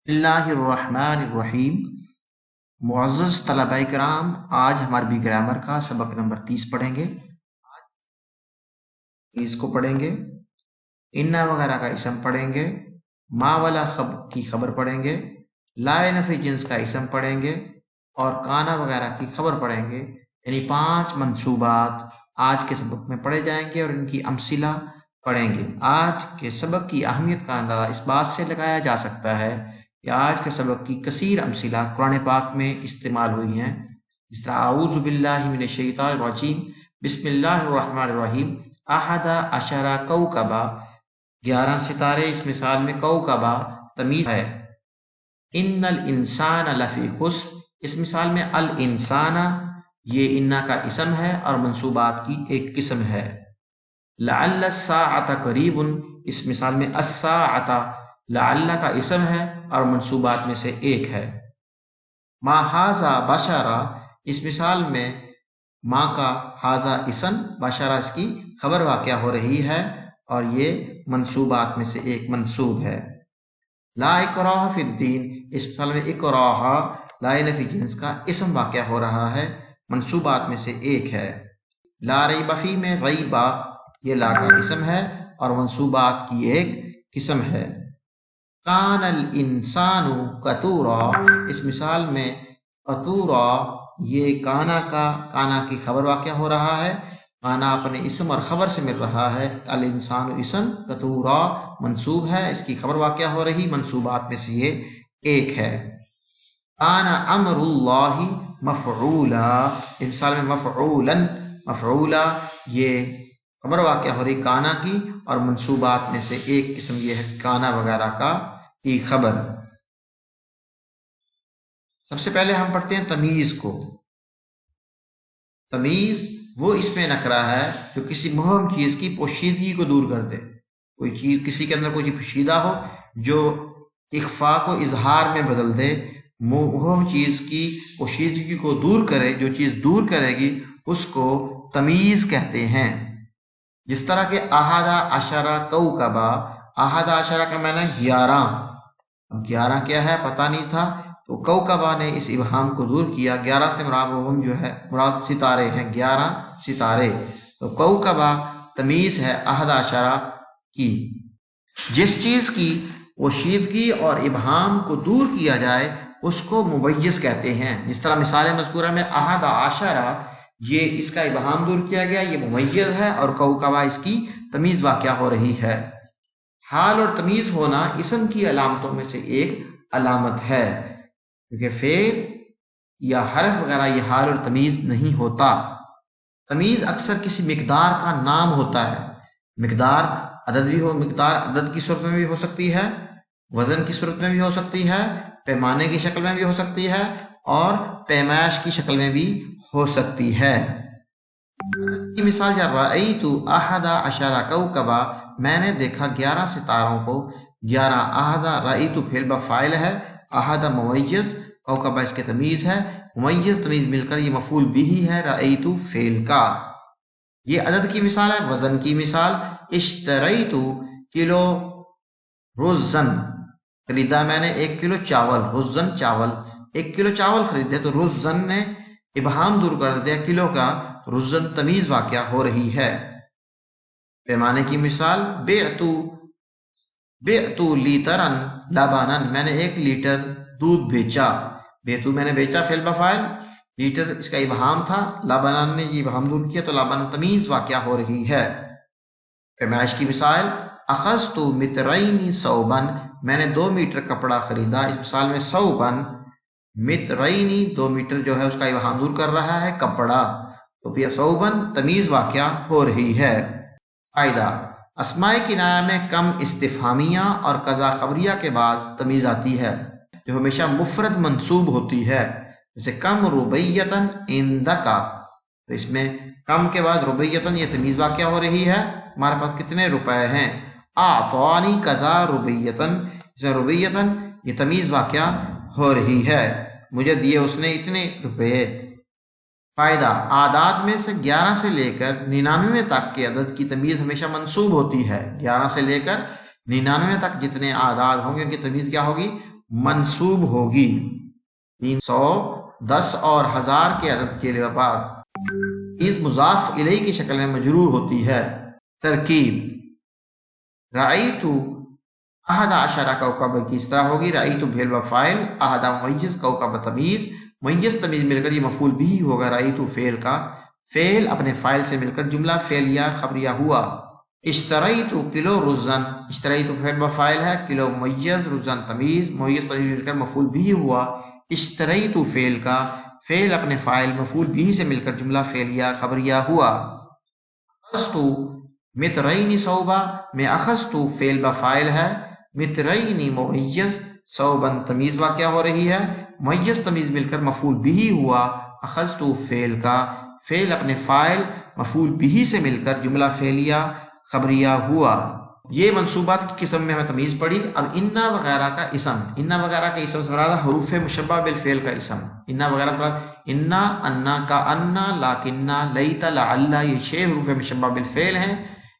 اللہ الرحمن الرحیم۔ معزز طلبہ کرام، آج ہم عربی گرامر کا سبق نمبر 30 پڑھیں گے۔ اس کو پڑھیں گے، انا وغیرہ کا اسم پڑھیں گے، ما والا کی خبر پڑھیں گے، لا نفی جنس کا اسم پڑھیں گے اور کانا وغیرہ کی خبر پڑھیں گے۔ یعنی 5 منصوبات آج کے سبق میں پڑھے جائیں گے اور ان کی امثلہ پڑھیں گے۔ آج کے سبق کی اہمیت کا اندازہ اس بات سے لگایا جا سکتا ہے کہ آج کے سبق کی کثیر امثلہ قرآن پاک میں استعمال ہوئی ہیں، جس طرح اعوذ باللہ من الشیطان الرجیم، بسم اللہ الرحمن الرحیم، احد عشر کوکبا، 11 ستارے۔ اس مثال میں کوکبا تمیز ہے۔ ان الانسان لفی خسر، اس مثال میں الانسان یہ انا کا اسم ہے اور منصوبات کی ایک قسم ہے۔ لعل الساعۃ قریب، اس مثال میں الساعۃ لعل کا اسم ہے اور منصوبات میں سے ایک ہے۔ ما ھذا بشرا، اس مثال میں ما کا ھذا اسم، بشرا اس کی خبر واقع ہو رہی ہے اور یہ منصوبات میں سے ایک منصوب ہے۔ لا اکراہ فی الدین، اس مثال میں اکراہ لا نفی جنس کا اسم واقع ہو رہا ہے، منصوبات میں سے ایک ہے۔ لا ریب فی میں ریبا یہ لا کا اسم ہے اور منصوبات کی ایک قسم ہے۔ کان الانسان قطورا، اس مثال میں قطورا یہ کانا کی خبر واقع ہو رہا ہے، کانا اپنے اسم اور خبر سے مل رہا ہے۔ الانسان اسم، قطورا منصوب ہے، اس کی خبر واقع ہو رہی، منصوبات میں سے یہ ایک ہے۔ کان امر اللہ مفعولا، اس مثال میں مفعولا یہ خبر واقع ہو رہی کانا کی اور منصوبات میں سے ایک قسم یہ ہے کانا وغیرہ کی خبر۔ سب سے پہلے ہم پڑھتے ہیں تمیز کو۔ تمیز وہ اسم نکرہ ہے جو کسی مبہم چیز کی پوشیدگی کو دور کر دے۔ کوئی چیز کسی کے اندر کوئی پوشیدہ ہو جو اخفاء کو اظہار میں بدل دے، مبہم چیز کی پوشیدگی کو دور کرے، جو چیز دور کرے گی اس کو تمیز کہتے ہیں۔ جس طرح کہ احد عشر کوکبا، احد عشر کا معنی 11، اب 11 کیا ہے پتہ نہیں تھا تو کوکبا نے اس ابہام کو دور کیا۔ 11 سے مراد ستارے ہیں، 11 ستارے، تو کوکبا تمیز ہے احد عشر کی۔ جس چیز کی پوشیدگی اور ابہام کو دور کیا جائے اس کو ممیز کہتے ہیں۔ جس طرح مثال مذکورہ میں احد عشر یہ اس کا ابہام دور کیا گیا، یہ ممیز ہے، اور کوکبا اس کی تمیز واقع ہو رہی ہے۔ حال اور تمیز ہونا اسم کی علامتوں میں سے ایک علامت ہے، کیونکہ فعل یا حرف وغیرہ یہ حال اور تمیز نہیں ہوتا۔ تمیز اکثر کسی مقدار کا نام ہوتا ہے۔ مقدار عدد کی صورت میں بھی ہو سکتی ہے، وزن کی صورت میں بھی ہو سکتی ہے، پیمانے کی شکل میں بھی ہو سکتی ہے اور پیمائش کی شکل میں بھی ہو سکتی ہے۔ عدد کی مثال جب رأیت احد عشر کوکبا، میں نے دیکھا 11 ستاروں کو۔ 11 احد، رأیت فعل بفاعل ہے، احد ممیز، کوکبا اس کے تمیز ہے، ممیز تمیز مل کر یہ مفعول بھی ہے رأیت فعل کا۔ یہ عدد کی مثال ہے۔ وزن کی مثال اشتریت کلو رزن، خریدا میں نے 1 کلو چاول، رزن چاول، 1 کلو چاول خریدے تو رزن نے ابہام دور کر دیا کلو کا، رزن تمیز واقع ہو رہی ہے۔ پیمانے کی مثال بعتو لیترن لبنن، میں نے 1 لیٹر دودھ بیچا۔ بیتو میں نے بیچا فعل بفاعل، لیٹر اس کا ابہام تھا، لبنن نے یہ ابہام دور کیا تو لبن تمیز واقع ہو رہی ہے۔ پیمائش کی مثال اخذت مترین ثوبن، میں نے 2 میٹر کپڑا خریدا۔ اس مثال میں ثوبن مترینی 2 میٹر جو ہے اس کا ابہام دور کر رہا ہے کپڑا، تو پھر ثوبن تمیز واقع ہو رہی ہے۔ فائدہ، اسماء کنایہ میں کم استفہامیہ اور قضا خبریہ کے بعد تمیز آتی ہے جو ہمیشہ مفرد منصوب ہوتی ہے، جیسے کم ربیتن عندکا، تو اس میں کم کے بعد ربیتن یہ تمیز واقع ہو رہی ہے، ہمارے پاس کتنے روپے ہیں۔ اعطانی قضا ربیتن، اس میں ربیتن یہ تمیز واقع ہو رہی ہے، مجھے دیے اس نے اتنے روپے۔ فائدہ، اعداد میں سے 11 سے لے کر 99 تک کے عدد کی تمیز ہمیشہ منصوب ہوتی ہے۔ 11 سے لے کر 99 تک جتنے اعداد ہوں گے ان کی تمیز کیا ہوگی؟ منصوب ہوگی 310 اور 1000 کے عدد کے بعد اس مضاف الیہ کی شکل میں مجرور ہوتی ہے۔ ترکیب رأیت احد عشر کوکب کی اس طرح ہوگی، رأیت فعل و فاعل، احد ممیز، کوکب تمیز، ممیز تمیز مل کر یہ مفعول بھی ہوگا رأیت فعل کا، فعل اپنے فاعل سے مل کر جملہ فعلیہ خبریہ ہوا۔ اشتریت کلو رزن، اشتریت فعل و فاعل ہے، کلو ممیز، رزن تمیز، ممیز تمیز مل کر مفعول بھی ہوا۔ اشتریت فعل کا، فعل اپنے فاعل مفعول بھی سے مل کر جملہ فعلیہ خبریہ ہوا۔ اخذت مترین صوبا، میں اخذت فعل بفاعل ہے، مترین ممیز، صوباً تمیز واقعہ ہو رہی ہے، ممیز تمیز مل کر مفعول بھی ہوا۔ اخذت فعل کا، فعل اپنے فاعل مفعول بھی سے مل کر جملہ فعلیہ خبریہ ہوا۔ یہ منصوبات کی قسم میں ہمیں تمیز پڑی۔ اب انا وغیرہ کا اسم، انا وغیرہ کا اسم سے مراد حروف مشبہ بالفعل کا اسم، انا وغیرہ کا انا، انا کا، انا، لاکنہ، لیت، لعل، یہ 6 حروف مشبہ بالفعل ہیں،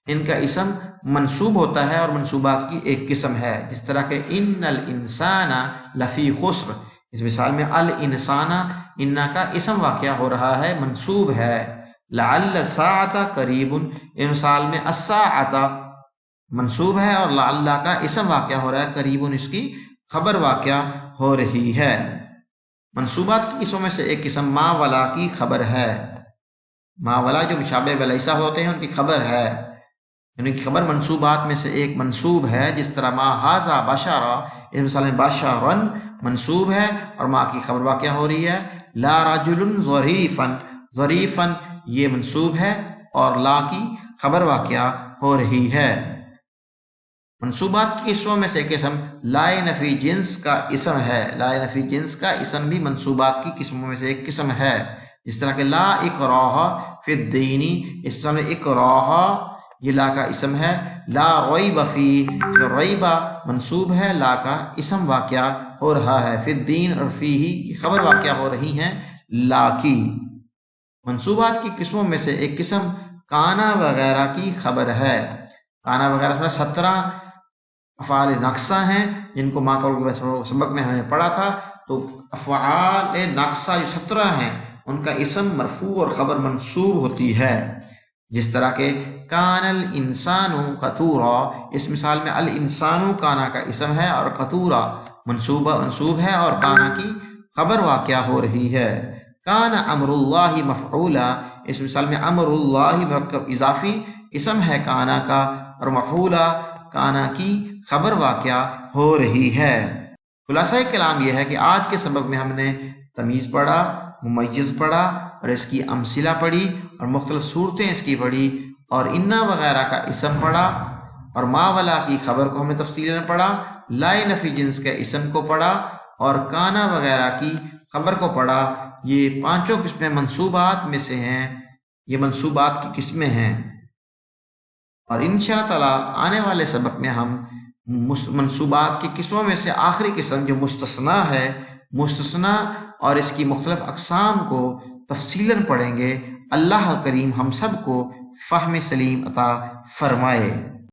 ان کا اسم منصوب ہوتا ہے اور منصوبات کی ایک قسم ہے، جس طرح کہ ان الانسان لفی خسر، اس مثال میں الانسان انا کا اسم واقعہ ہو رہا ہے، منصوب ہے۔ لعل الساعۃ قریب، اس مثال میں الساعۃ منصوب ہے اور لعل کا اسم واقعہ ہو رہا ہے، قریب اس کی خبر واقعہ ہو رہی ہے۔ منصوبات کی قسموں میں سے ایک قسم ما ولا کی خبر ہے، ما ولا جو مشابہ ولیسا ہوتے ہیں ان کی خبر ہے، یعنی کی خبر منصوبات میں سے ایک منصوب ہے، جس طرح ما ھذا بشرا، اس مثال میں بشرن منصوب ہے اور ما کی خبر واقعہ ہو رہی ہے۔ لا رجل ظریفن، ظریفن یہ منصوب ہے اور لا کی خبر واقعہ ہو رہی ہے۔ منصوبات کی قسموں میں سے ایک قسم لائے نفی جنس کا اسم ہے، لائے نفی جنس کا اسم بھی منصوبات کی قسموں میں سے ایک قسم ہے، جس طرح کہ لا اکراہ فی الدین، اس مثال میں اکراہ یہ لا کا اسم ہے۔ لا ریب فی، جو ریبہ منصوب ہے، لا کا اسم واقعہ ہو رہا ہے، فی الدین اور فیہ خبر واقعہ ہو رہی ہیں لا کی۔ منصوبات کی قسموں میں سے ایک قسم کانا وغیرہ کی خبر ہے، کانا وغیرہ میں 17 افعال ناقصہ ہیں جن کو ما قول کے سبق میں ہم نے پڑھا تھا، تو افعال ناقصہ جو 17 ہیں ان کا اسم مرفوع اور خبر منصوب ہوتی ہے، جس طرح کہ کان الانسان قطورا، اس مثال میں الانسان کانا کا اسم ہے اور قطورا منصوب ہے اور کانا کی خبر واقعہ ہو رہی ہے۔ کان امر اللہ مفعولا، اس مثال میں امر اللہ مرکب اضافی اسم ہے کانا کا اور مفعولا کانا کی خبر واقعہ ہو رہی ہے۔ خلاصہ کلام یہ ہے کہ آج کے سبق میں ہم نے تمیز پڑھا، ممیز پڑھا اور اس کی امثلہ پڑھی اور مختلف صورتیں اس کی پڑھی، اور انا وغیرہ کا اسم پڑھا اور ما ولا کی خبر کو ہم نے تفصیلاً پڑھا، لائے نفی جنس کے اسم کو پڑھا اور کانا وغیرہ کی خبر کو پڑھا۔ یہ 5 قسمیں منصوبات میں سے ہیں، یہ منصوبات کی قسمیں ہیں، اور انشاءاللہ تعالی آنے والے سبق میں ہم منصوبات کی قسموں میں سے آخری قسم جو مستثنا ہے، مستثنا اور اس کی مختلف اقسام کو تفصیلاً پڑھیں گے۔ اللہ کریم ہم سب کو فہم سلیم عطا فرمائے۔